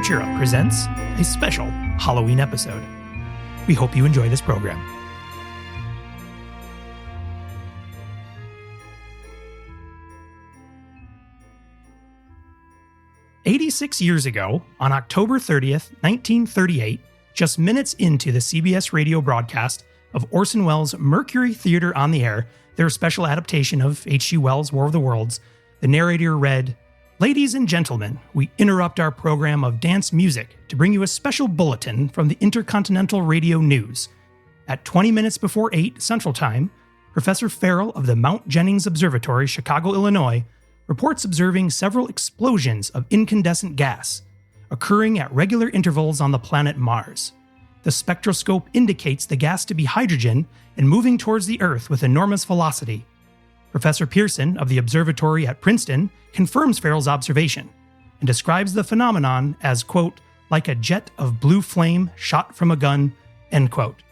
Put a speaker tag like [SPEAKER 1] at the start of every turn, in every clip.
[SPEAKER 1] Futura presents a special Halloween episode. We hope you enjoy this program. "86 years ago, on October 30th, 1938, just minutes into the CBS radio broadcast of Orson Welles' Mercury Theater on the Air, their special adaptation of H.G. Wells' War of the Worlds, the narrator read, 'Ladies and gentlemen, we interrupt our program of dance music to bring you a special bulletin from the Intercontinental Radio News. At 20 minutes before 8 Central Time, Professor Farrell of the Mount Jennings Observatory, Chicago, Illinois, reports observing several explosions of incandescent gas occurring at regular intervals on the planet Mars. The spectroscope indicates the gas to be hydrogen and moving towards the Earth with enormous velocity. Professor Pearson of the observatory at Princeton confirms Farrell's observation and describes the phenomenon as, quote, like a jet of blue flame shot from a gun, end quote.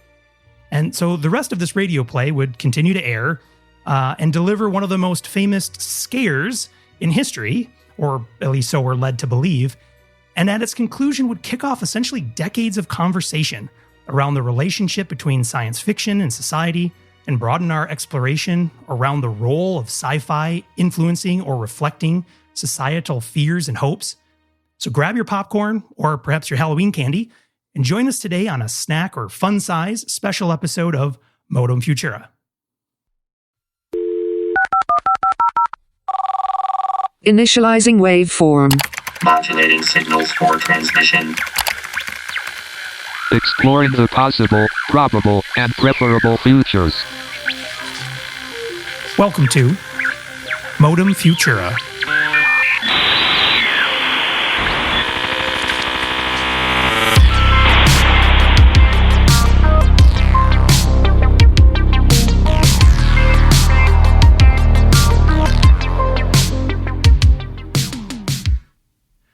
[SPEAKER 1] And so the rest of this radio play would continue to air and deliver one of the most famous scares in history, or at least so we're led to believe, and at its conclusion would kick off essentially decades of conversation around the relationship between science fiction and society, and broaden our exploration around the role of sci-fi influencing or reflecting societal fears and hopes. So grab your popcorn, or perhaps your Halloween candy, and join us today on a snack or fun size special episode of Modem Futura.
[SPEAKER 2] Initializing waveform.
[SPEAKER 3] Modulating signals for transmission.
[SPEAKER 4] Exploring the possible, probable, and preferable futures.
[SPEAKER 1] Welcome to Modem Futura.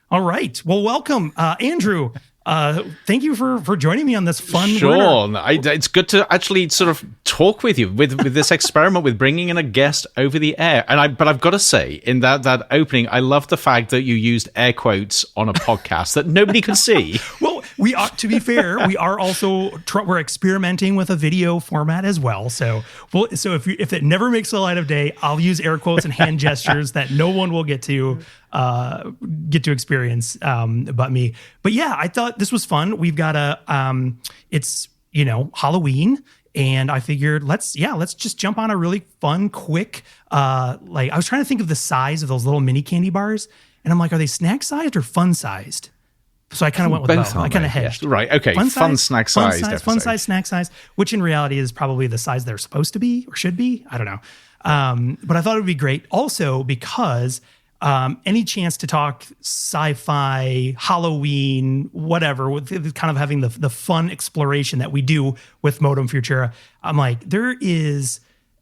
[SPEAKER 1] All right. Well, welcome, Andrew. Thank you for joining me on this fun.
[SPEAKER 5] Sure, it's good to actually sort of talk with you with this experiment with bringing in a guest over the air. But I've got to say, in that opening, I love the fact that you used air quotes on a podcast that nobody can see.
[SPEAKER 1] Well, we are, to be fair, we are also we're experimenting with a video format as well. So if it never makes the light of day, I'll use air quotes and hand gestures that no one will get to experience but me. But yeah, I thought this was fun. We've got it's Halloween, and I figured let's just jump on a really fun, quick. I was trying to think of the size of those little mini candy bars, and I'm like, are they snack sized or fun sized? So I kind of went with both. I kind of hedged.
[SPEAKER 5] Yeah. Right. Okay. Fun snack sized.
[SPEAKER 1] Fun size, snack size, which in reality is probably the size they're supposed to be or should be. I don't know. But I thought it would be great also because any chance to talk sci-fi, Halloween, whatever, with kind of having the fun exploration that we do with Modem Futura, I'm like, there is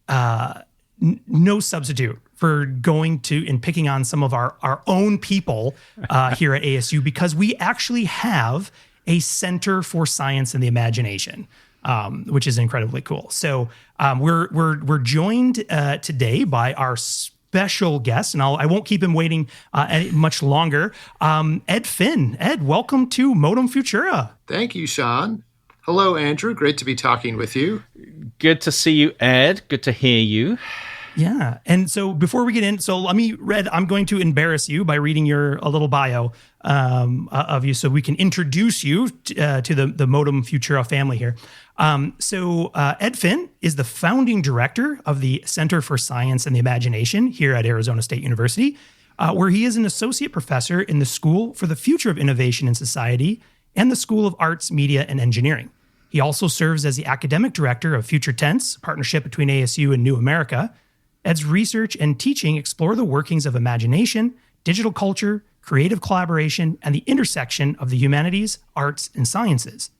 [SPEAKER 1] no substitute for going to and picking on some of our own people here at ASU, because we actually have a Center for Science and the Imagination, which is incredibly cool. So we're joined today by our special guest, and I won't keep him waiting much longer. Ed Finn. Ed, welcome to Modem Futura.
[SPEAKER 6] Thank you, Sean. Hello, Andrew. Great to be talking with you.
[SPEAKER 5] Good to see you, Ed. Good to hear you.
[SPEAKER 1] Yeah. And so before we get in, I'm going to embarrass you by reading a little bio of you so we can introduce you to the Modem Futura family here. Ed Finn is the founding director of the Center for Science and the Imagination here at Arizona State University, where he is an associate professor in the School for the Future of Innovation in Society and the School of Arts, Media, and Engineering. He also serves as the academic director of Future Tense, a partnership between ASU and New America. Ed's research and teaching explore the workings of imagination, digital culture, creative collaboration, and the intersection of the humanities, arts, and sciences.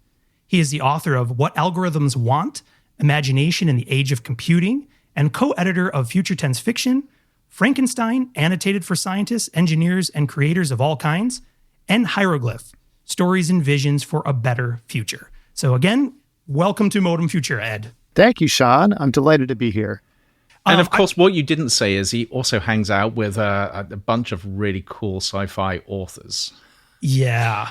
[SPEAKER 1] He is the author of What Algorithms Want, Imagination in the Age of Computing, and co-editor of Future Tense Fiction, Frankenstein, Annotated for Scientists, Engineers, and Creators of All Kinds, and Hieroglyph, Stories and Visions for a Better Future. So again, welcome to Modem Futura, Ed.
[SPEAKER 6] Thank you, Sean. I'm delighted to be here.
[SPEAKER 5] And of course, what you didn't say is he also hangs out with a bunch of really cool sci-fi authors.
[SPEAKER 1] Yeah.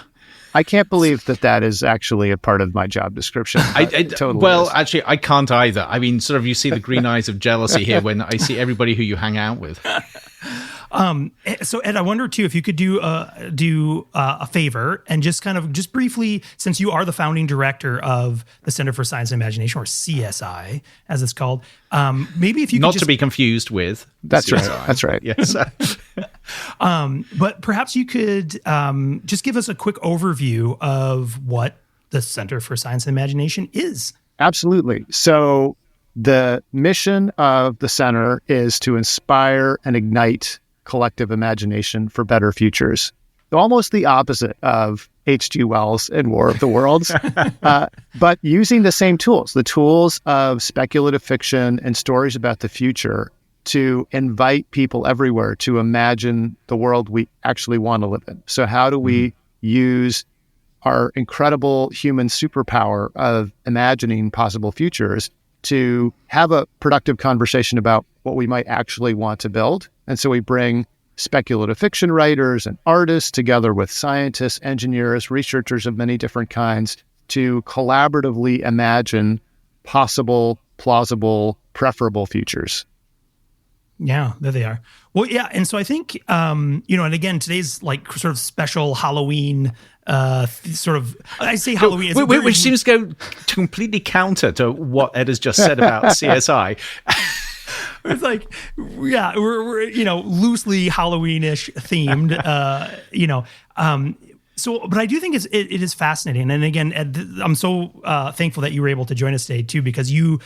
[SPEAKER 7] I can't believe that is actually a part of my job description. Totally
[SPEAKER 5] well,
[SPEAKER 7] is.
[SPEAKER 5] actually, I can't either. I mean, sort of, you see the green eyes of jealousy here when I see everybody who you hang out with.
[SPEAKER 1] So Ed, I wonder too if you could do a favor and just briefly, since you are the founding director of the Center for Science and Imagination, or CSI as it's called, maybe if you
[SPEAKER 5] not
[SPEAKER 1] could
[SPEAKER 5] to be confused with
[SPEAKER 7] That's
[SPEAKER 5] CSI.
[SPEAKER 7] right. That's right.
[SPEAKER 5] Yes.
[SPEAKER 1] but perhaps you could just give us a quick overview of what the Center for Science and Imagination is.
[SPEAKER 7] Absolutely. So the mission of the center is to inspire and ignite collective imagination for better futures. Almost the opposite of H.G. Wells and War of the Worlds, but using the same tools, the tools of speculative fiction and stories about the future, to invite people everywhere to imagine the world we actually want to live in. So how do we use our incredible human superpower of imagining possible futures to have a productive conversation about what we might actually want to build? And so we bring speculative fiction writers and artists together with scientists, engineers, researchers of many different kinds to collaboratively imagine possible, plausible, preferable futures.
[SPEAKER 1] Yeah, there they are. Well, yeah, and so I think, and again, today's like sort of special Halloween I say Halloween.
[SPEAKER 5] Which seems to go completely counter to what Ed has just said about CSI.
[SPEAKER 1] It's like, yeah, we're loosely Halloweenish themed, So, but I do think it is fascinating. And again, Ed, I'm so thankful that you were able to join us today too, because you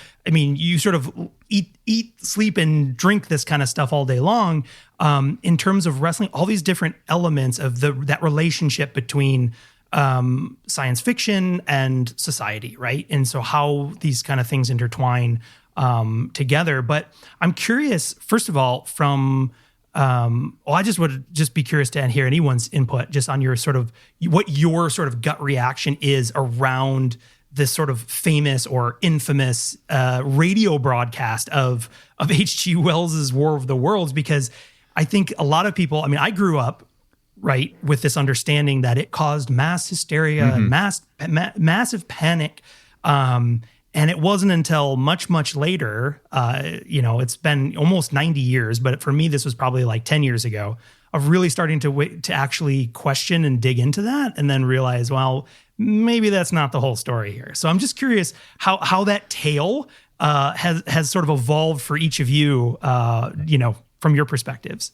[SPEAKER 1] sort of eat, sleep, and drink this kind of stuff all day long. In terms of wrestling all these different elements of that relationship between science fiction and society, right? And so how these kind of things intertwine together. But I'm curious, first of all, from I just would be curious to hear anyone's input just on your what your sort of gut reaction is around this sort of famous or infamous radio broadcast of H.G. Wells's War of the Worlds, because I think a lot of people, I grew up right with this understanding that it caused mass hysteria and massive panic. And it wasn't until much, much later, it's been almost 90 years, but for me, this was probably like 10 years ago, of really starting to actually question and dig into that, and then realize, well, maybe that's not the whole story here. So I'm just curious how that tale has sort of evolved for each of you, from your perspectives.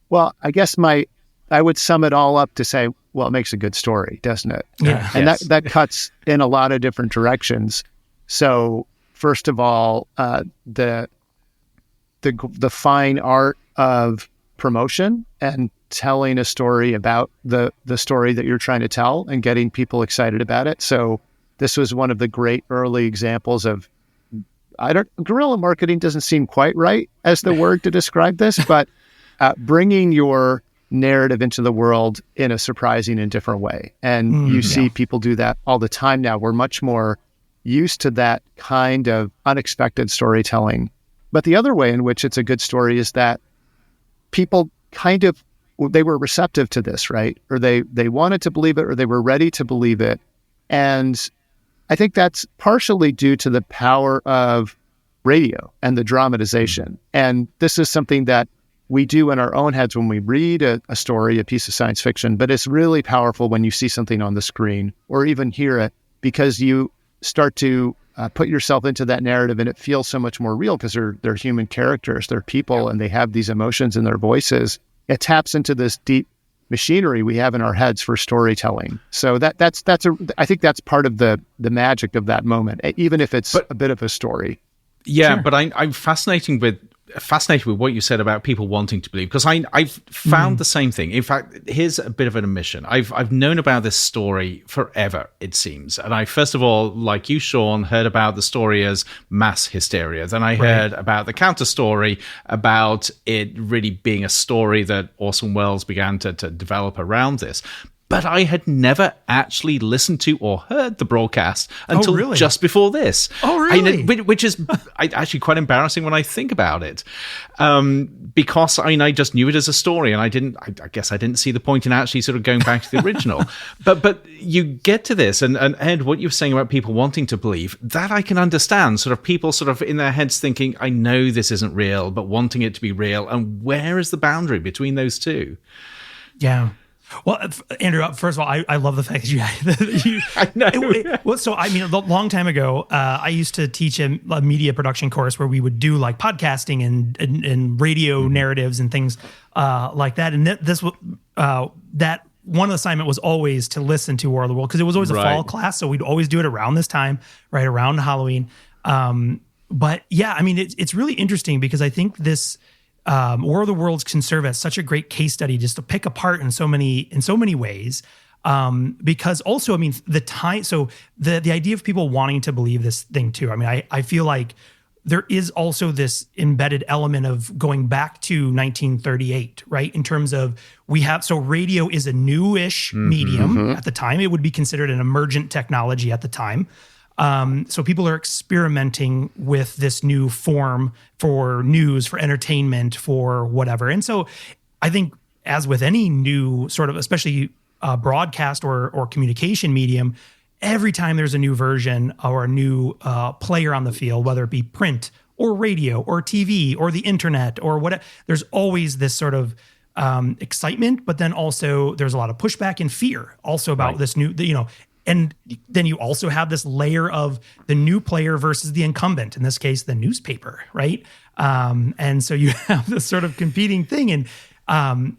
[SPEAKER 7] Well, I guess I would sum it all up to say, well, it makes a good story, doesn't it?
[SPEAKER 1] Yeah.
[SPEAKER 7] And that cuts in a lot of different directions. So first of all, the fine art of promotion and telling a story about the story that you're trying to tell and getting people excited about it. So this was one of the great early examples of, guerrilla marketing doesn't seem quite right as the word to describe this, but bringing your narrative into the world in a surprising and different way. And you see people do that all the time now. We're much more used to that kind of unexpected storytelling. But the other way in which it's a good story is that people they were receptive to this, right? Or they wanted to believe it, or they were ready to believe it. And I think that's partially due to the power of radio and the dramatization. And this is something that we do in our own heads when we read a story, a piece of science fiction, but it's really powerful when you see something on the screen or even hear it, because you start to put yourself into that narrative, and it feels so much more real because they're human characters, they're people, and they have these emotions in their voices. It taps into this deep machinery we have in our heads for storytelling. So I think that's part of the magic of that moment, even if it's a bit of a story.
[SPEAKER 5] Yeah,
[SPEAKER 1] Sure.
[SPEAKER 5] but I'm fascinated with what you said about people wanting to believe, because I've found the same thing. In fact, here's a bit of an admission. I've known about this story forever, it seems. And I, first of all, like you, Sean, heard about the story as mass hysteria. Then I heard about the counter story about it really being a story that Orson Welles began to develop around this. but I had never actually listened to or heard the broadcast until just before this.
[SPEAKER 1] Oh, really?
[SPEAKER 5] Which is actually quite embarrassing when I think about it. Because I just knew it as a story, and I guess I didn't see the point in actually sort of going back to the original. but you get to this, and Ed, what you were saying about people wanting to believe, that I can understand. Sort of people sort of in their heads thinking, I know this isn't real, but wanting it to be real. And where is the boundary between those two?
[SPEAKER 1] Yeah. Well, Andrew, first of all, I love the fact that you
[SPEAKER 5] I know.
[SPEAKER 1] Well, so, I mean, a long time ago, I used to teach a media production course where we would do like podcasting and radio narratives and things like that. And that one assignment was always to listen to War of the World, because it was always a fall class. So we'd always do it around this time, right around Halloween. But yeah, I mean, it's really interesting because I think this War of the Worlds can serve as such a great case study just to pick apart in so many ways. Because also, I mean, the idea of people wanting to believe this thing too. I mean, I feel like there is also this embedded element of going back to 1938, right? In terms of radio is a newish medium at the time. It would be considered an emergent technology at the time. So people are experimenting with this new form for news, for entertainment, for whatever. And so I think, as with any new sort of, especially broadcast or communication medium, every time there's a new version or a new player on the field, whether it be print or radio or TV or the internet or whatever, there's always this sort of excitement, but then also there's a lot of pushback and fear also about this new, and then you also have this layer of the new player versus the incumbent, in this case, the newspaper, right? And so you have this sort of competing thing. And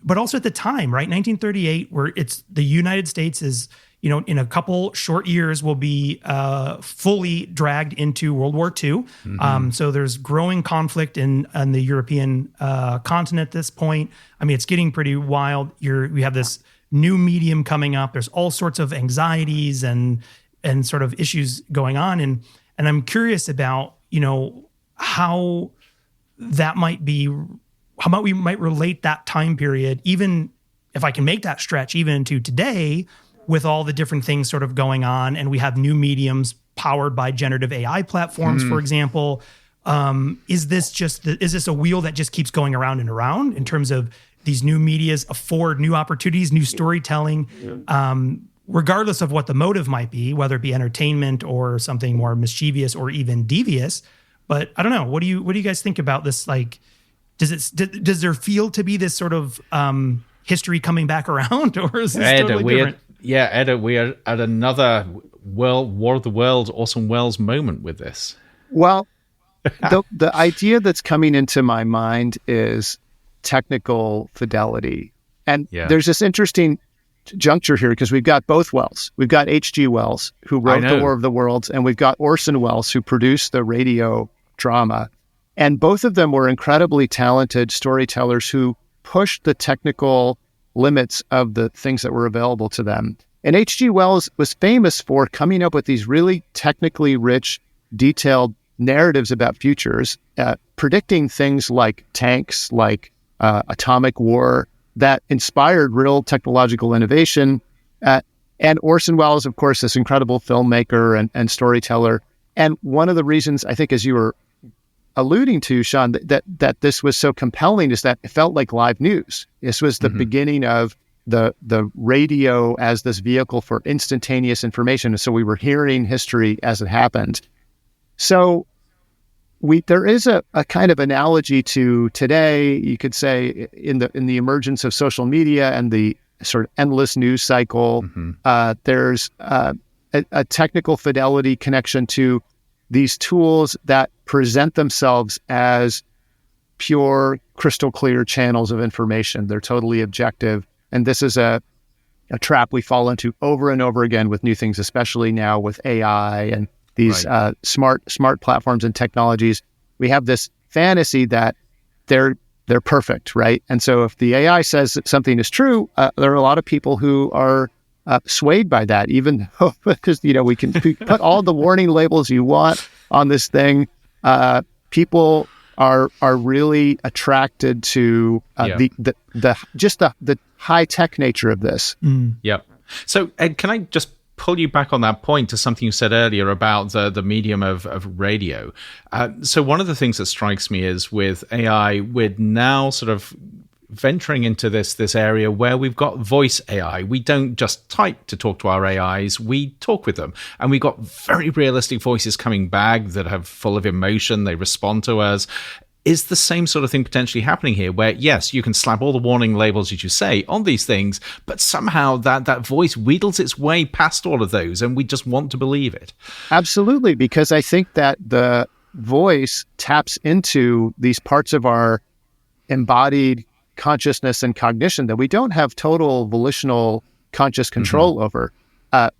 [SPEAKER 1] but also at the time, right, 1938, where it's the United States is, in a couple short years will be fully dragged into World War II. So there's growing conflict in the European continent at this point. I mean, it's getting pretty wild. We have this new medium coming up. There's all sorts of anxieties and sort of issues going on. And I'm curious about, how that might be, how we might relate that time period, even if I can make that stretch even into today, with all the different things sort of going on. And we have new mediums powered by generative AI platforms, for example. Is this a wheel that just keeps going around and around in terms of these new medias afford new opportunities, new storytelling, regardless of what the motive might be, whether it be entertainment or something more mischievous or even devious? But I don't know. What do you guys think about this? Like, does there feel to be this sort of history coming back around, or is this totally different?
[SPEAKER 5] Ed, we are at another War of the Worlds, Orson Welles moment with this.
[SPEAKER 7] Well, the idea that's coming into my mind is technical fidelity. And there's this interesting juncture here because we've got both Wells. We've got H.G. Wells, who wrote The War of the Worlds, and we've got Orson Welles, who produced the radio drama. And both of them were incredibly talented storytellers who pushed the technical limits of the things that were available to them. And H.G. Wells was famous for coming up with these really technically rich, detailed narratives about futures, predicting things like tanks, like atomic war, that inspired real technological innovation. And Orson Welles, of course, this incredible filmmaker and storyteller. And one of the reasons, I think, as you were alluding to, Sean, that this was so compelling is that it felt like live news. This was the beginning of the radio as this vehicle for instantaneous information. And so we were hearing history as it happened. So there is a kind of analogy to today, you could say, in the emergence of social media and the sort of endless news cycle. There's a technical fidelity connection to these tools that present themselves as pure, crystal clear channels of information. They're totally objective. And this is a trap we fall into over and over again with new things, especially now with AI and these smart platforms and technologies. We have this fantasy that they're perfect, right? And so if the AI says that something is true, there are a lot of people who are swayed by that, even though, because we can put all the warning labels you want on this thing. People are really attracted to the high tech nature of this.
[SPEAKER 5] Yep. So, Ed, can I just pull you back on that point to something you said earlier about the medium of radio? So one of the things that strikes me is with AI, we're now sort of venturing into this area where we've got voice AI. We don't just type to talk to our AIs, we talk with them. And we've got very realistic voices coming back that have full of emotion, they respond to us. Is the same sort of thing potentially happening here where, yes, you can slap all the warning labels, as you say, on these things, but somehow that voice wheedles its way past all of those and we just want to believe it?
[SPEAKER 7] Absolutely, because I think that the voice taps into these parts of our embodied consciousness and cognition that we don't have total volitional conscious control over.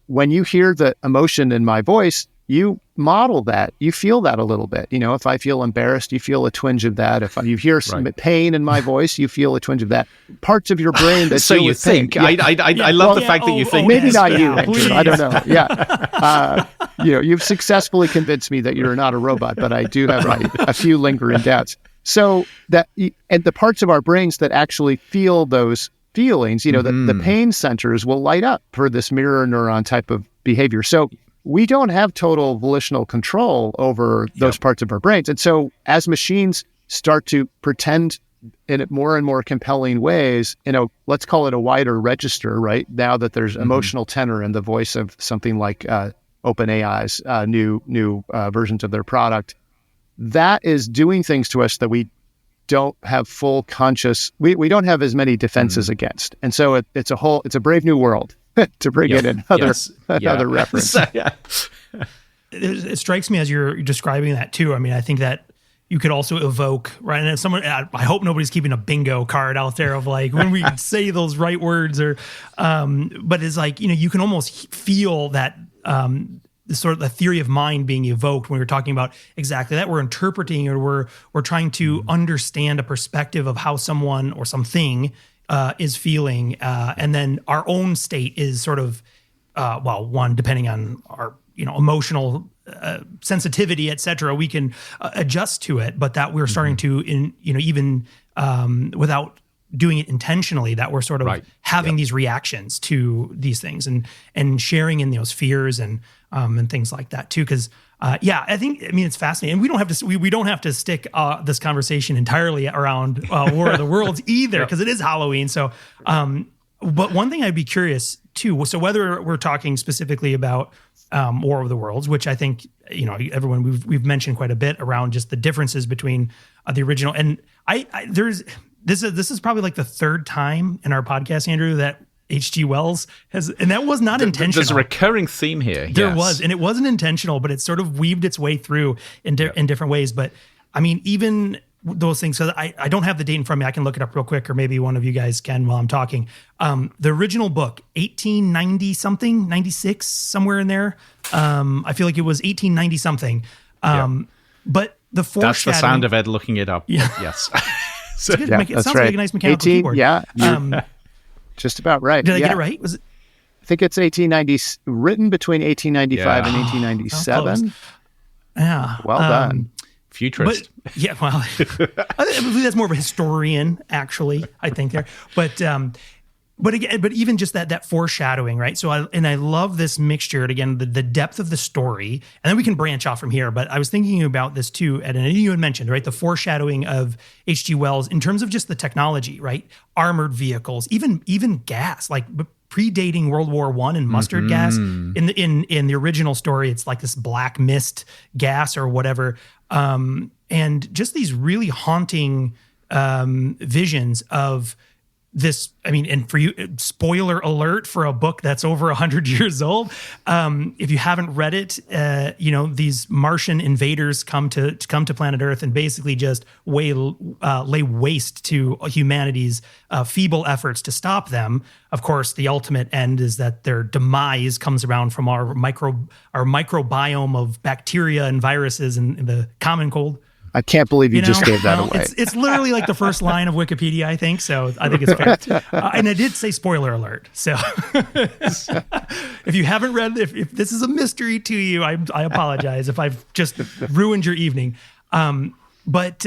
[SPEAKER 7] When you hear the emotion in my voice, you model that, you feel that a little bit. If I feel embarrassed, you feel a twinge of that. If you hear some pain in my voice, you feel a twinge of that. Parts of your brain that
[SPEAKER 5] so
[SPEAKER 7] deal
[SPEAKER 5] you
[SPEAKER 7] with
[SPEAKER 5] think.
[SPEAKER 7] pain.
[SPEAKER 5] I love the fact that you think.
[SPEAKER 7] Maybe
[SPEAKER 5] this.
[SPEAKER 7] not you, Andrew. I don't know. Yeah. You've successfully convinced me that you're not a robot, but I do have a few lingering doubts. So that, and the parts of our brains that actually feel those feelings, the pain centers will light up for this mirror neuron type of behavior. So we don't have total volitional control over those parts of our brains. And so as machines start to pretend in more and more compelling ways, let's call it a wider register, right? Now that there's emotional tenor in the voice of something like OpenAI's new versions of their product, that is doing things to us that we don't have full conscious, we don't have as many defenses against. And so it's a brave new world to bring in another reference.
[SPEAKER 1] It strikes me as you're describing that too. I mean, I think that you could also evoke, right? And if someone, I hope nobody's keeping a bingo card out there of like when we say those right words or, but it's like, you can almost feel that, the sort of the theory of mind being evoked when we're talking about exactly that. We're interpreting or we're trying to understand a perspective of how someone or something is feeling, and then our own state is sort of one, depending on our emotional sensitivity, etc. We can adjust to it, but that we're starting to even without doing it intentionally, that we're sort of having these reactions to these things and sharing in those fears and things like that too. Because I think it's fascinating, and we don't have to stick this conversation entirely around War of the Worlds either, because it is Halloween. So, but one thing I'd be curious too. So whether we're talking specifically about War of the Worlds, which I think everyone we've mentioned quite a bit around just the differences between the original, and this is probably like the third time in our podcast, Andrew, that H.G. Wells has, and that was not intentional.
[SPEAKER 5] There's a recurring theme here.
[SPEAKER 1] There was, and it wasn't intentional, but it sort of weaved its way through in different ways. But I mean, even those things, so I don't have the date in front of me. I can look it up real quick, or maybe one of you guys can while I'm talking. The original book, 1890 something, 96, somewhere in there. I feel like it was 1890 something. But the foreshadowing. That's the
[SPEAKER 5] sound of Ed looking it up.
[SPEAKER 1] Yeah.
[SPEAKER 5] Yes.
[SPEAKER 1] So, it sounds like a nice mechanical keyboard.
[SPEAKER 7] Yeah. Just about right.
[SPEAKER 1] Did I get it right? Was it?
[SPEAKER 7] I think it's 1890, written between 1895 and 1897.
[SPEAKER 1] Yeah.
[SPEAKER 7] Well done.
[SPEAKER 5] Futurist.
[SPEAKER 1] But, I believe that's more of a historian, actually, I think there. But even just that foreshadowing, right? So I love this mixture, and again, the depth of the story, and then we can branch off from here. But I was thinking about this too, Ed, and you had mentioned, right, the foreshadowing of H.G. Wells in terms of just the technology, right? Armored vehicles, even gas, like predating World War I and mustard gas. In the original story, it's like this black mist gas or whatever, and just these really haunting visions of this. I mean, and for you, spoiler alert for a book that's over 100 years old. If you haven't read it, these Martian invaders come to planet Earth and basically just lay waste to humanity's feeble efforts to stop them. Of course, the ultimate end is that their demise comes around from our microbiome of bacteria and viruses and the common cold.
[SPEAKER 7] I can't believe you just gave that away.
[SPEAKER 1] It's literally like the first line of Wikipedia, I think. So I think it's fair. And I did say spoiler alert. So if you haven't read, if this is a mystery to you, I apologize if I've just ruined your evening. But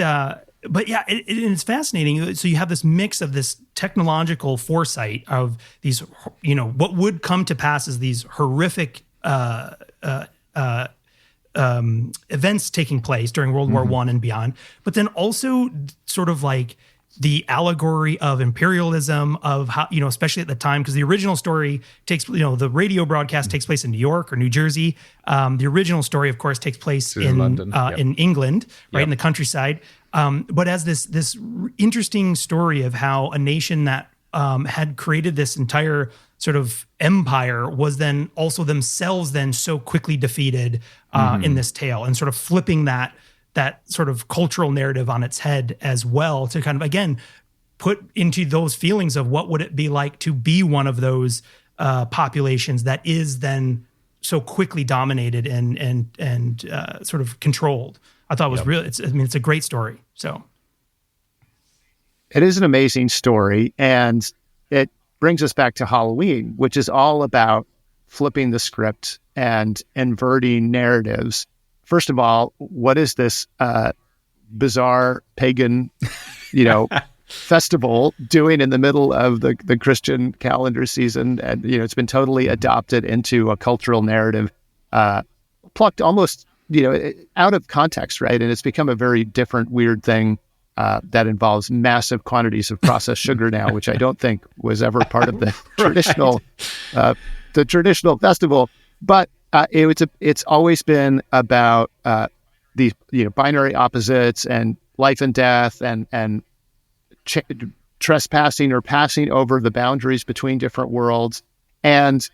[SPEAKER 1] but yeah, it's fascinating. So you have this mix of this technological foresight of these, what would come to pass as these horrific events taking place during World War I and beyond, but then also sort of like the allegory of imperialism, of how, especially at the time, because the original story takes, the radio broadcast takes place in New York or New Jersey. The original story, of course, takes place in
[SPEAKER 5] London,
[SPEAKER 1] in England, right, in the countryside. But as this interesting story of how a nation that had created this entire sort of empire was then also themselves then so quickly defeated in this tale, and sort of flipping that sort of cultural narrative on its head as well, to kind of, again, put into those feelings of what would it be like to be one of those populations that is then so quickly dominated and sort of controlled. I thought it was really, it's a great story. So
[SPEAKER 7] it is an amazing story, and it brings us back to Halloween, which is all about flipping the script and inverting narratives. First of all, what is this bizarre pagan, festival doing in the middle of the Christian calendar season? And, it's been totally adopted into a cultural narrative, plucked almost, out of context, right? And it's become a very different, weird thing that involves massive quantities of processed sugar now, which I don't think was ever part of the traditional festival. But it's always been about these binary opposites and life and death and trespassing or passing over the boundaries between different worlds. And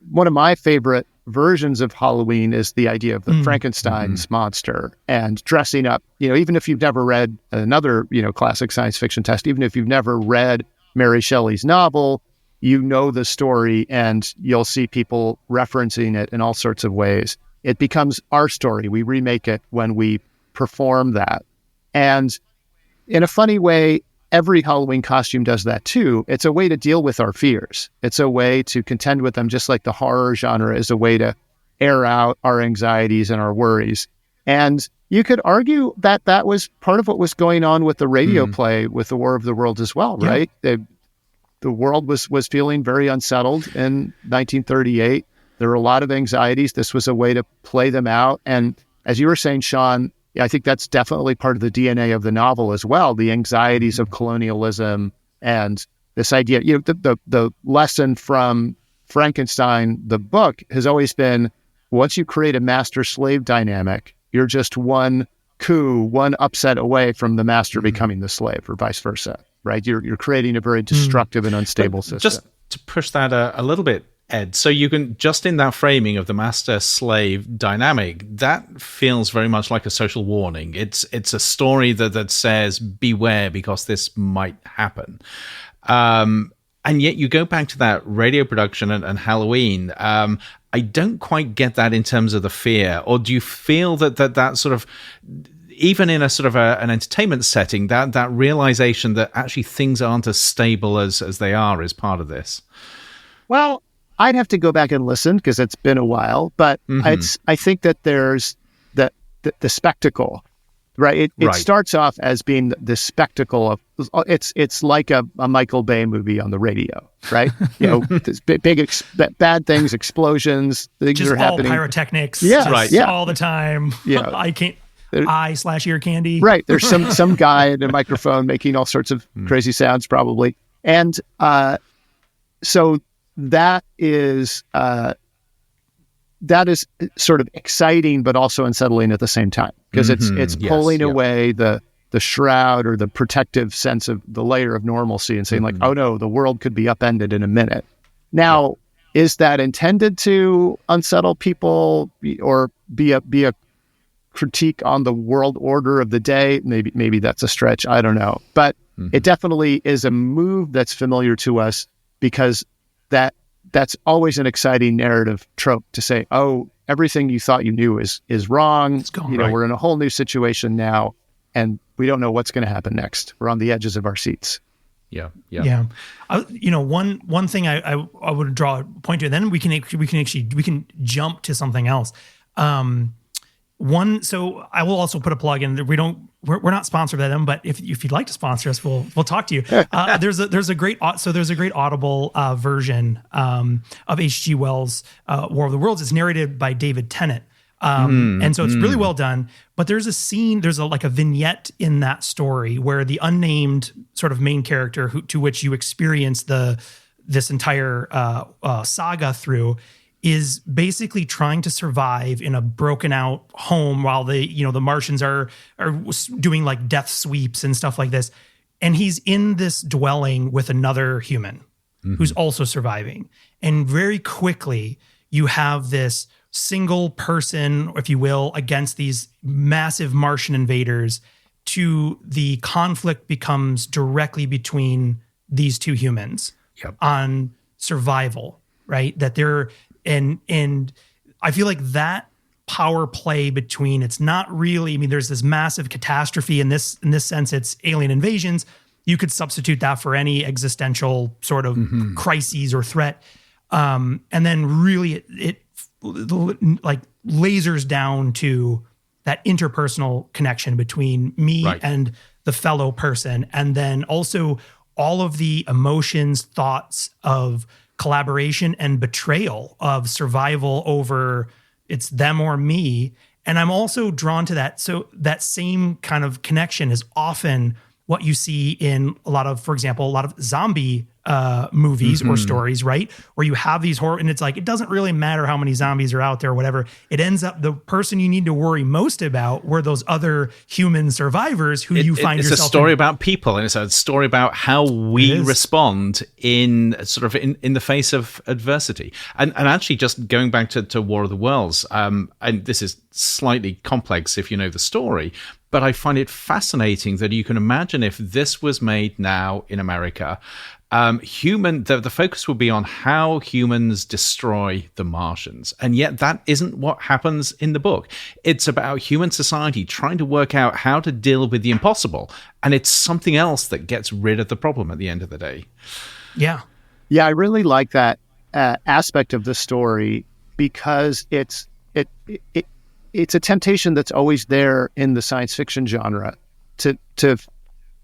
[SPEAKER 7] one of my favorite versions of Halloween is the idea of the Frankenstein's monster, and dressing up. Even if you've never read another classic science fiction text, even if you've never read Mary Shelley's novel, the story, and you'll see people referencing it in all sorts of ways. It becomes our story. We remake it when we perform that. And in a funny way, every Halloween costume does that too. It's a way to deal with our fears. It's a way to contend with them, just like the horror genre is a way to air out our anxieties and our worries. And you could argue that that was part of what was going on with the radio play with the War of the Worlds as well, right? The world was feeling very unsettled in 1938. There were a lot of anxieties. This was a way to play them out. And as you were saying, Sean, I think that's definitely part of the DNA of the novel as well, the anxieties of colonialism and this idea. The lesson from Frankenstein, the book, has always been, once you create a master-slave dynamic, you're just one coup, one upset away from the master becoming the slave, or vice versa. Right, you're creating a very destructive and unstable system.
[SPEAKER 5] Just to push that a little bit, Ed, so you can, just in that framing of the master-slave dynamic, that feels very much like a social warning. It's a story that says, beware, because this might happen. And yet you go back to that radio production and Halloween. I don't quite get that in terms of the fear. Or do you feel that sort of, even in a sort of an entertainment setting, that realization that actually things aren't as stable as they are is part of this?
[SPEAKER 7] Well, I'd have to go back and listen because it's been a while, but I think that there's the spectacle, right? It starts off as being the spectacle of, it's like a Michael Bay movie on the radio, right? Bad things, explosions, things
[SPEAKER 1] just
[SPEAKER 7] are happening.
[SPEAKER 1] All pyrotechnics, all the time. Yeah, I can't. Eye/ear candy.
[SPEAKER 7] Right. There's some guy in a microphone making all sorts of crazy sounds, probably. And so that is sort of exciting, but also unsettling at the same time, because it's pulling away the shroud or the protective sense of the layer of normalcy and saying like, oh no, the world could be upended in a minute. Now, is that intended to unsettle people or be a critique on the world order of the day? Maybe that's a stretch. I don't know. But it definitely is a move that's familiar to us, because that's always an exciting narrative trope to say, oh, everything you thought you knew is wrong. It's gone, we're in a whole new situation now, and we don't know what's going to happen next. We're on the edges of our seats.
[SPEAKER 5] Yeah.
[SPEAKER 1] One thing I would draw a point to, and then we can jump to something else. So I will also put a plug in. We're not sponsored by them, but if you'd like to sponsor us, we'll talk to you. There's a great Audible version of H.G. Wells' War of the Worlds. It's narrated by David Tennant. And so it's really well done, but there's a scene, there's a vignette in that story where the unnamed sort of main character to which you experience this entire saga through is basically trying to survive in a broken out home while the Martians are doing like death sweeps and stuff like this. And he's in this dwelling with another human who's also surviving. And very quickly you have this single person, if you will, against these massive Martian invaders. The conflict becomes directly between these two humans on survival, right? That they're and I feel like that power play between, it's not really, I mean, there's this massive catastrophe in this sense, it's alien invasions. You could substitute that for any existential sort of crises or threat. And then really it like lasers down to that interpersonal connection between me and the fellow person. And then also all of the emotions, thoughts of collaboration and betrayal, of survival over it's them or me. And I'm also drawn to that. So that same kind of connection is often what you see in for example, a lot of zombie movies or stories, right? Where you have these horror, and it's like, it doesn't really matter how many zombies are out there or whatever. It ends up the person you need to worry most about were those other human survivors who you find yourself.
[SPEAKER 5] It's a story about people, and it's a story about how we respond in the face of adversity. And actually, just going back to War of the Worlds, and this is slightly complex if you know the story, but I find it fascinating that you can imagine if this was made now in America, the focus would be on how humans destroy the Martians. And yet that isn't what happens in the book. It's about human society trying to work out how to deal with the impossible. And it's something else that gets rid of the problem at the end of the day.
[SPEAKER 7] Yeah. Yeah, I really like that aspect of the story because it's a temptation that's always there in the science fiction genre to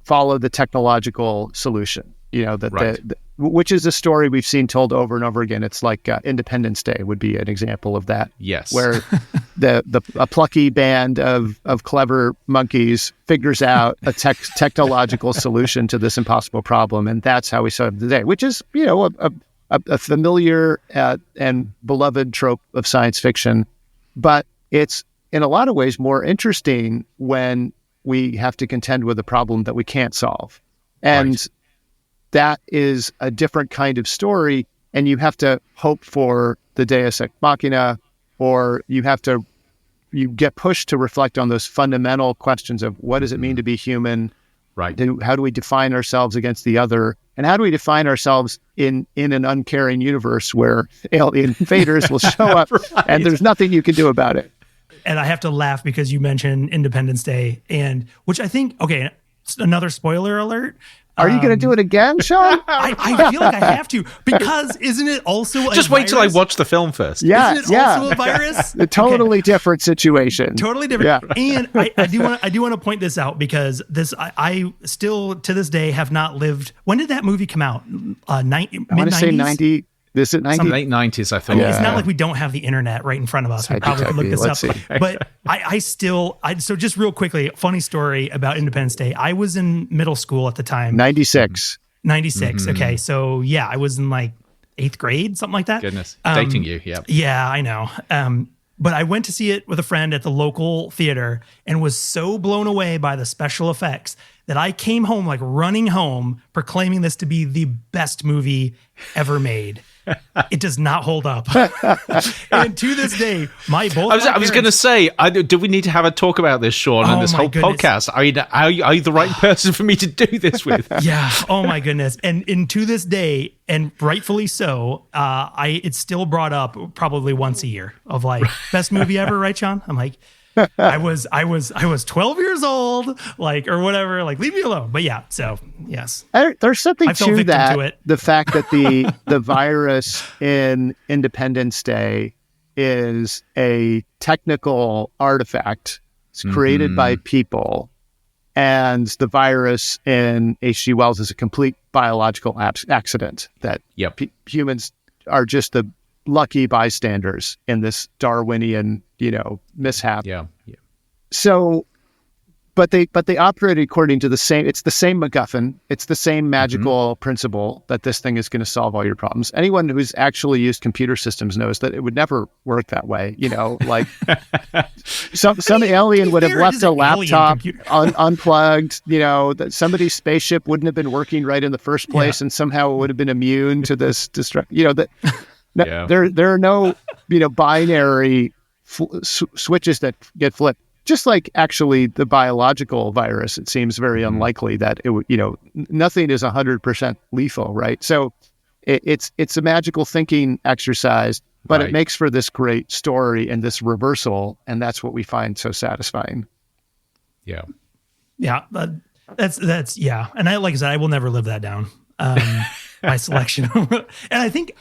[SPEAKER 7] follow the technological solution. Which is a story we've seen told over and over again. It's like Independence Day would be an example of that.
[SPEAKER 5] Yes,
[SPEAKER 7] where a plucky band of clever monkeys figures out a technological solution to this impossible problem, and that's how we solve the day. Which is a familiar and beloved trope of science fiction, but it's in a lot of ways more interesting when we have to contend with a problem that we can't solve, and that is a different kind of story, and you have to hope for the deus ex machina, or you get pushed to reflect on those fundamental questions of what does it mean to be human?
[SPEAKER 5] Right.
[SPEAKER 7] How do we define ourselves against the other? And how do we define ourselves in an uncaring universe where alien invaders will show up and there's nothing you can do about it?
[SPEAKER 1] And I have to laugh because you mentioned Independence Day, and which I think, another spoiler alert.
[SPEAKER 7] Are you going to do it again, Sean?
[SPEAKER 1] I feel like I have to, because isn't it also
[SPEAKER 5] just wait till I watch the film first.
[SPEAKER 7] Yeah,
[SPEAKER 1] isn't it also a virus?
[SPEAKER 7] A totally different situation.
[SPEAKER 1] Totally different. Yeah. And I do want to point this out because I still to this day have not lived. When did that movie come out?
[SPEAKER 7] I want to say 90. This is 90?
[SPEAKER 5] Late 90s, I think.
[SPEAKER 1] It's not like we don't have the internet right in front of us. We probably could look this up. But so just real quickly, funny story about Independence Day. I was in middle school at the time.
[SPEAKER 7] 96.
[SPEAKER 1] 96. Okay. So yeah, I was in like 8th grade, something like that.
[SPEAKER 5] Goodness. Dating you. Yeah.
[SPEAKER 1] Yeah, I know. But I went to see it with a friend at the local theater and was so blown away by the special effects that I came home, like running home, proclaiming this to be the best movie ever made. It does not hold up. And to this day, I
[SPEAKER 5] was going to say, do we need to have a talk about this, Sean, and this whole podcast? Are you the right person for me to do this with?
[SPEAKER 1] Yeah. Oh my goodness. And to this day, and rightfully so, it's still brought up probably once a year of like best movie ever, right, Sean? I'm like, I was 12 years old, like, or whatever, like, leave me alone. But yeah, so yes.
[SPEAKER 7] There's something to that. The fact that the virus in Independence Day is a technical artifact. It's created by people. And the virus in H.G. Wells is a complete biological accident that humans are just the lucky bystanders in this Darwinian, mishap.
[SPEAKER 5] Yeah.
[SPEAKER 7] So, but they operate according to it's the same MacGuffin. It's the same magical principle that this thing is going to solve all your problems. Anyone who's actually used computer systems knows that it would never work that way. Like some alien would have left a laptop unplugged, that somebody's spaceship wouldn't have been working right in the first place and somehow it would have been immune to this there are no, binary switches that get flipped. Just like actually the biological virus, it seems very unlikely that it would, nothing is 100% lethal, right? So it's a magical thinking exercise, but it makes for this great story and this reversal, and that's what we find so satisfying.
[SPEAKER 5] Yeah.
[SPEAKER 1] Yeah. That's And like I said, I will never live that down. My selection. And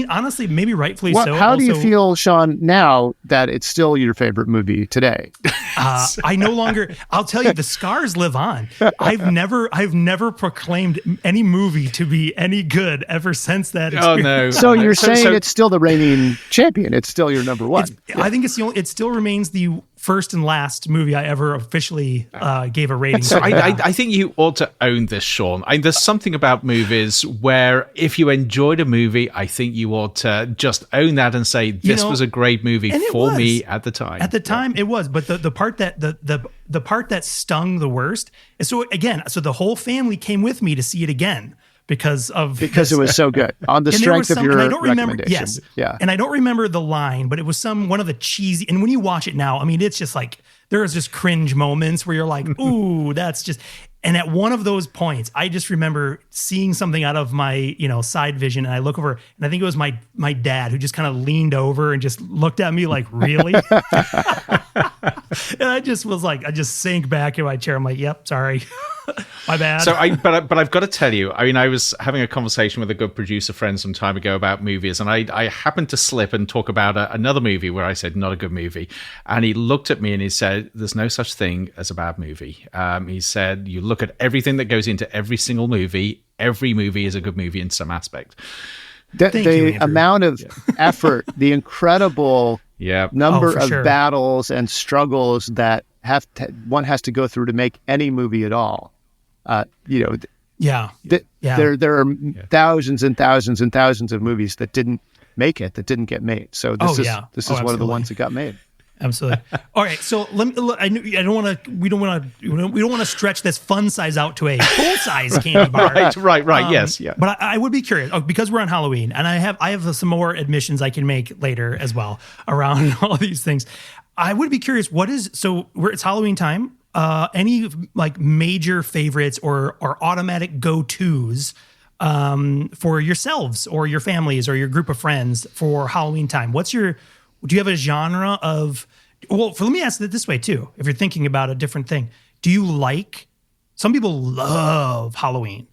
[SPEAKER 1] honestly, maybe rightfully so.
[SPEAKER 7] How do you feel, Sean, now that it's still your favorite movie today?
[SPEAKER 1] I no longer, I'll tell you, the scars live on. I've never proclaimed any movie to be any good ever since that experience.
[SPEAKER 5] Oh, no.
[SPEAKER 7] So you're saying it's still the reigning champion. It's still your number one.
[SPEAKER 1] I think it still remains the first and last movie I ever officially gave a rating.
[SPEAKER 5] So I think you ought to own this, Sean. There's something about movies where if you enjoyed a movie, I think you ought to just own that and say, this was a great movie for me at the time.
[SPEAKER 1] At the time, it was. But the part that the part that stung the worst is so the whole family came with me to see it again. Because
[SPEAKER 7] it was so good on the strength of your recommendation.
[SPEAKER 1] Yes. Yeah. And I don't remember the line, but it was one of the cheesy, and when you watch it now, it's just like, there is just cringe moments where you're like, ooh, that's just, and at one of those points, I just remember seeing something out of my, side vision, and I look over, and I think it was my dad who just kind of leaned over and just looked at me like, really? And I just was like, I just sank back in my chair. I'm like, yep, sorry. My bad.
[SPEAKER 5] So but I've got to tell you, I was having a conversation with a good producer friend some time ago about movies, and I happened to slip and talk about another movie where I said not a good movie, and he looked at me and he said, "There's no such thing as a bad movie." He said, "You look at everything that goes into every single movie. Every movie is a good movie in some aspect."
[SPEAKER 7] The amount of effort, the incredible number of battles and struggles that one has to go through to make any movie at all. There are thousands and thousands and thousands of movies that didn't make it, that didn't get made. So this is one of the ones that got made.
[SPEAKER 1] Absolutely. All right. So we don't want to stretch this fun size out to a full size candy bar.
[SPEAKER 5] Right. Yes. Yeah.
[SPEAKER 1] But I would be curious because we're on Halloween, and I have some more admissions I can make later as well around all these things. I would be curious. It's Halloween time. Any like major favorites or automatic go-tos for yourselves or your families or your group of friends for Halloween time? Do you have a genre of, let me ask it this way too. If you're thinking about a different thing, some people love Halloween,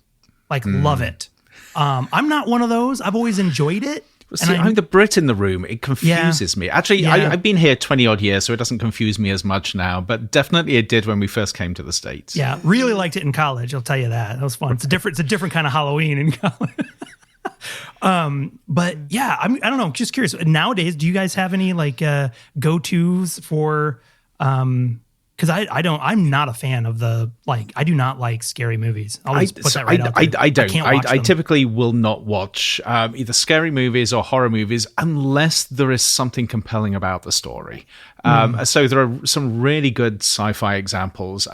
[SPEAKER 1] love it. I'm not one of those. I've always enjoyed it.
[SPEAKER 5] See, I'm the Brit in the room. It confuses me. Actually, I've been here 20 odd years, so it doesn't confuse me as much now, but definitely it did when we first came to the States.
[SPEAKER 1] Yeah, really liked it in college. I'll tell you that. That was fun. It's a different kind of Halloween in college. But yeah, I don't know. Just curious. Nowadays, do you guys have any go-tos for? Because I'm not a fan of I do not like scary movies. I
[SPEAKER 5] don't. I typically will not watch either scary movies or horror movies unless there is something compelling about the story. So there are some really good sci-fi examples.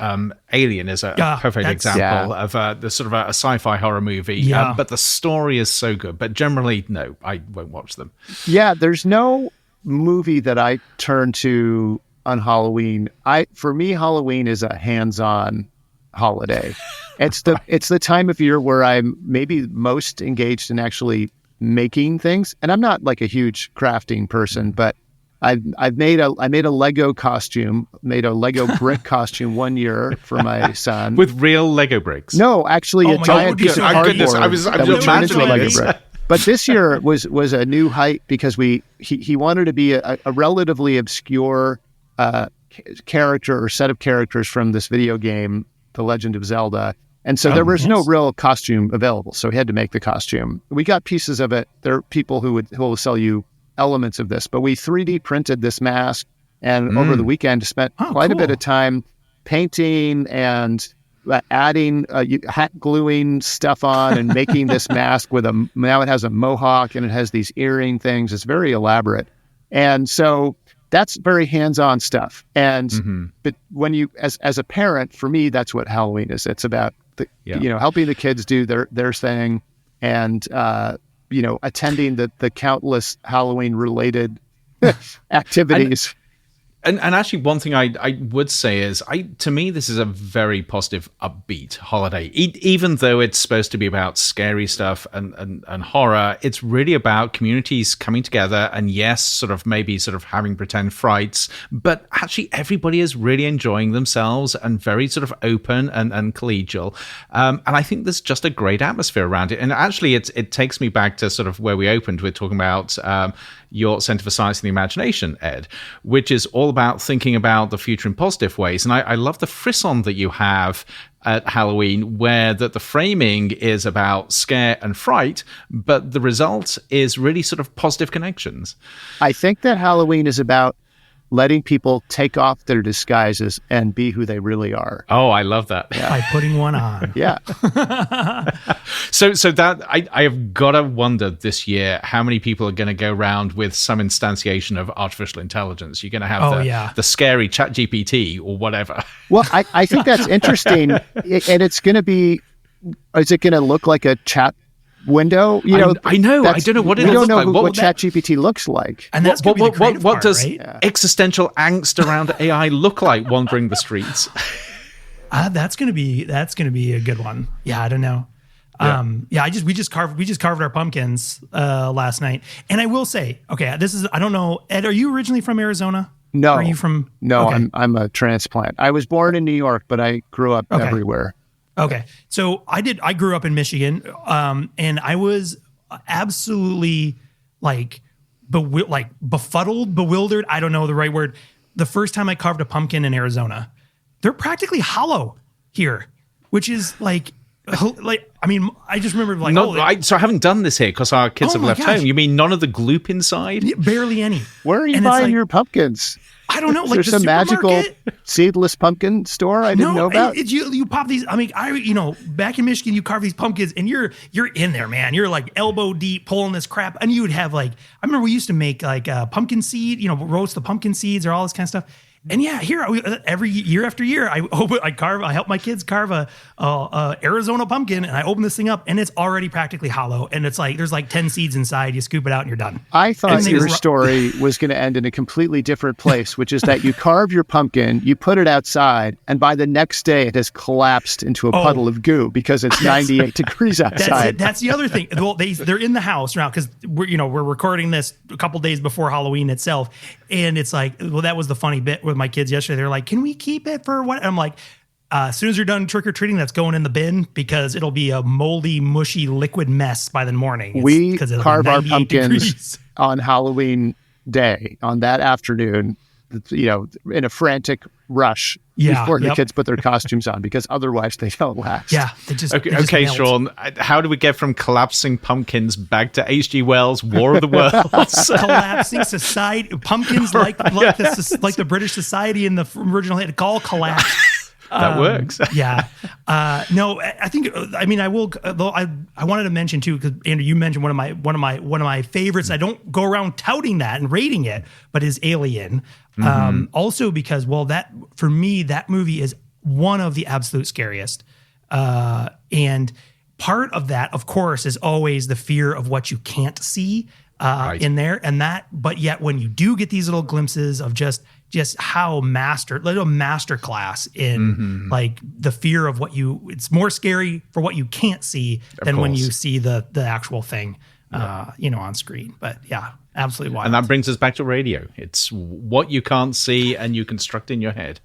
[SPEAKER 5] Alien is a perfect example of the sort of a sci-fi horror movie. But the story is so good. But generally, no, I won't watch them.
[SPEAKER 7] Yeah, there's no movie that I turn to on Halloween. For me, Halloween is a hands-on holiday. It's the time of year where I'm maybe most engaged in actually making things. And I'm not like a huge crafting person, but I made a Lego costume, made a Lego brick costume one year for my son
[SPEAKER 5] with real Lego bricks.
[SPEAKER 7] No, actually, a giant piece of cardboard.
[SPEAKER 5] I was
[SPEAKER 7] that would turn into a Lego brick. But this year was a new height because he wanted to be a relatively obscure character or set of characters from this video game, The Legend of Zelda. And so there was no real costume available, so he had to make the costume. We got pieces of it. There are people who will sell you elements of this, but we 3D printed this mask, and over the weekend spent quite a bit of time painting and adding hat gluing stuff on and making this mask now it has a mohawk and it has these earring things. It's very elaborate, and so that's very hands-on stuff. And but when you as a parent, for me, that's what Halloween is. It's about helping the kids do their thing, and attending the countless Halloween related activities.
[SPEAKER 5] And actually, one thing I would say is, to me, this is a very positive, upbeat holiday. Even though it's supposed to be about scary stuff and horror, it's really about communities coming together and, yes, sort of maybe sort of having pretend frights, but actually everybody is really enjoying themselves and very sort of open and collegial. And I think there's just a great atmosphere around it. And actually, it takes me back to sort of where we opened with talking about your Center for Science and the Imagination, Ed, which is all about thinking about the future in positive ways. And I love the frisson that you have at Halloween, where the framing is about scare and fright, but the result is really sort of positive connections.
[SPEAKER 7] I think that Halloween is about letting people take off their disguises and be who they really are.
[SPEAKER 5] Oh, I love that.
[SPEAKER 7] Yeah.
[SPEAKER 1] By putting one on.
[SPEAKER 7] Yeah.
[SPEAKER 5] So that I have got to wonder this year how many people are going to go around with some instantiation of artificial intelligence. You're going to have the scary ChatGPT or whatever.
[SPEAKER 7] Well, I think that's interesting. And it's going to be, is it going to look like a chat window?
[SPEAKER 5] I know. I don't know what it
[SPEAKER 7] we
[SPEAKER 5] looks
[SPEAKER 7] don't know
[SPEAKER 5] like.
[SPEAKER 7] what ChatGPT looks like.
[SPEAKER 1] And that's
[SPEAKER 5] what does existential angst around AI look like wandering the streets?
[SPEAKER 1] That's gonna be a good one. Yeah, I don't know. We just carved our pumpkins last night, and I will say, I don't know, Ed, are you originally from Arizona?
[SPEAKER 7] No.
[SPEAKER 1] Are you from?
[SPEAKER 7] No,
[SPEAKER 1] okay.
[SPEAKER 7] I'm a transplant. I was born in New York, but I grew up everywhere.
[SPEAKER 1] Okay. So I grew up in Michigan, and I was absolutely befuddled, bewildered. I don't know the right word. The first time I carved a pumpkin in Arizona, they're practically hollow here, which is I just remember
[SPEAKER 5] so I haven't done this here because our kids have left home. You mean none of the gloop inside?
[SPEAKER 1] Barely any.
[SPEAKER 7] Where are you buying your pumpkins?
[SPEAKER 1] I don't know.
[SPEAKER 7] Is there some magical seedless pumpkin store I didn't know about?
[SPEAKER 1] You pop these. I mean, back in Michigan, you carve these pumpkins, and you're in there, man. You're like elbow deep pulling this crap, and you would have I remember we used to make pumpkin seed, roast the pumpkin seeds or all this kind of stuff. And here every year after year, I help my kids carve a Arizona pumpkin, and I open this thing up, and it's already practically hollow, and it's there's 10 seeds inside. You scoop it out, and you're done.
[SPEAKER 7] I thought your story was going to end in a completely different place, which is that you carve your pumpkin, you put it outside, and by the next day, it has collapsed into a puddle of goo because it's 98 degrees outside.
[SPEAKER 1] That's the other thing. Well, they're in the house now because we're recording this a couple days before Halloween itself, and it's that was the funny bit with my kids yesterday. They're like, "Can we keep it for what?" And I'm like, as soon as you're done trick-or-treating, that's going in the bin because it'll be a moldy, mushy, liquid mess by the morning.
[SPEAKER 7] We carve our pumpkins on Halloween day, on that afternoon, in a frantic rush before the kids put their costumes on because otherwise they don't last.
[SPEAKER 1] Yeah. They just
[SPEAKER 5] okay,
[SPEAKER 1] melt.
[SPEAKER 5] Sean, how do we get from collapsing pumpkins back to H.G. Wells' War of the Worlds?
[SPEAKER 1] Collapsing society. Pumpkins like the British society in the original hit. Call collapse.
[SPEAKER 5] That works.
[SPEAKER 1] No, I think. I mean, I will. Though I wanted to mention too, because Andrew, you mentioned one of my favorites. I don't go around touting that and rating it, but is Alien. Also because that for me that movie is one of the absolute scariest, and part of that, of course, is always the fear of what you can't see in there, but yet when you do get these little glimpses of just how little masterclass in the fear of it's more scary for what you can't see than when you see the actual thing, on screen. But yeah, absolutely wild.
[SPEAKER 5] And that brings us back to radio. It's what you can't see and you construct in your head.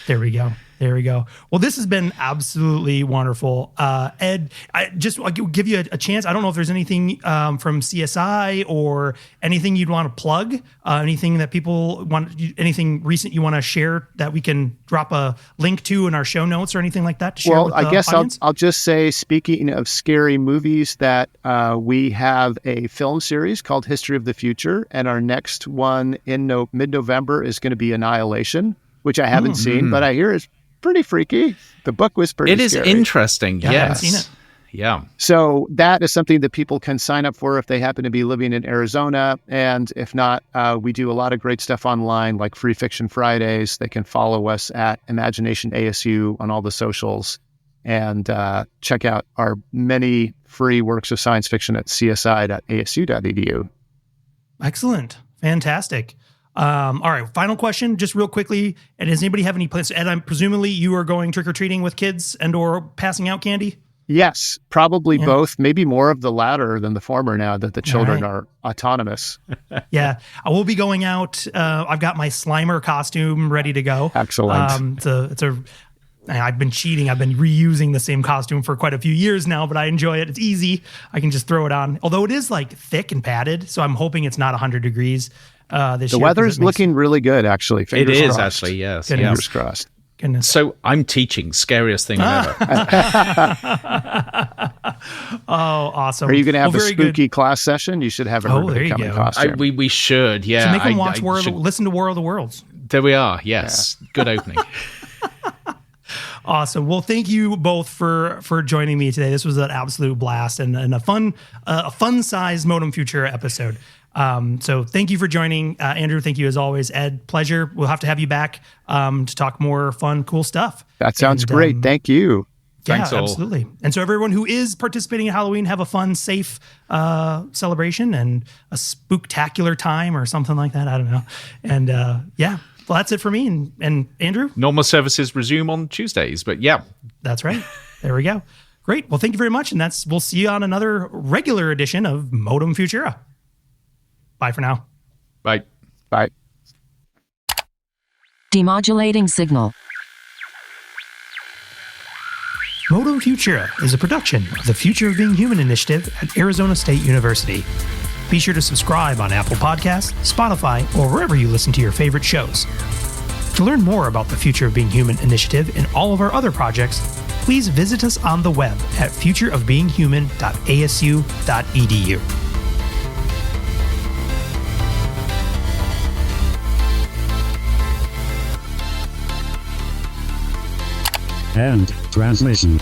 [SPEAKER 1] There we go. There we go. Well, this has been absolutely wonderful. Ed, I'll give you a chance. I don't know if there's anything from CSI or anything you'd want to plug, anything that people want, anything recent you want to share that we can drop a link to in our show notes or anything like that to share with the audience?
[SPEAKER 7] I'll just say, speaking of scary movies, that we have a film series called History of the Future, and our next one in mid-November is going to be Annihilation, which I haven't seen, but I hear is pretty freaky. The book was pretty scary.
[SPEAKER 5] It is interesting,
[SPEAKER 1] yes.
[SPEAKER 5] yes.
[SPEAKER 1] I haven't seen it.
[SPEAKER 5] Yeah.
[SPEAKER 7] So that is something that people can sign up for if they happen to be living in Arizona. And if not, we do a lot of great stuff online, like Free Fiction Fridays. They can follow us at Imagination ASU on all the socials, and check out our many free works of science fiction at csi.asu.edu.
[SPEAKER 1] Excellent. Fantastic. All right. Final question, just real quickly. And does anybody have any plans? Ed, presumably you are going trick-or-treating with kids and or passing out candy?
[SPEAKER 7] Yes, probably both. Maybe more of the latter than the former now that the children are autonomous.
[SPEAKER 1] Yeah. I will be going out. I've got my Slimer costume ready to go.
[SPEAKER 7] Excellent.
[SPEAKER 1] I've been cheating. I've been reusing the same costume for quite a few years now, but I enjoy it. It's easy. I can just throw it on. Although it is like thick and padded, so I'm hoping it's not 100 degrees this year.
[SPEAKER 7] The weather is looking really good, actually. Fingers crossed.
[SPEAKER 5] Actually, yes.
[SPEAKER 7] Fingers crossed.
[SPEAKER 1] Goodness.
[SPEAKER 5] So I'm teaching. Scariest thing ever.
[SPEAKER 1] Oh, awesome.
[SPEAKER 7] Are you going to have a spooky class session? You should have everybody come in costume.
[SPEAKER 5] We should, yeah.
[SPEAKER 1] So make them watch listen to War of the Worlds.
[SPEAKER 5] There we are, yes. Yeah. Good opening.
[SPEAKER 1] Awesome. Well, thank you both for joining me today. This was an absolute blast and a fun-sized Modem Future episode. So thank you for joining. Andrew, thank you as always. Ed, pleasure. We'll have to have you back to talk more fun, cool stuff.
[SPEAKER 7] That sounds great. Thank you.
[SPEAKER 1] Thanks all. Absolutely. And so everyone who is participating in Halloween, have a fun, safe celebration and a spooktacular time or something like that. I don't know. And well, that's it for me. And Andrew?
[SPEAKER 5] Normal services resume on Tuesdays, but yeah.
[SPEAKER 1] That's right. There we go. Great. Well, thank you very much. And we'll see you on another regular edition of Modem Futura. Bye for now.
[SPEAKER 5] Bye.
[SPEAKER 7] Bye.
[SPEAKER 2] Demodulating signal.
[SPEAKER 1] Modem Futura is a production of the Future of Being Human initiative at Arizona State University. Be sure to subscribe on Apple Podcasts, Spotify, or wherever you listen to your favorite shows. To learn more about the Future of Being Human initiative and all of our other projects, please visit us on the web at futureofbeinghuman.asu.edu.
[SPEAKER 8] End transmission.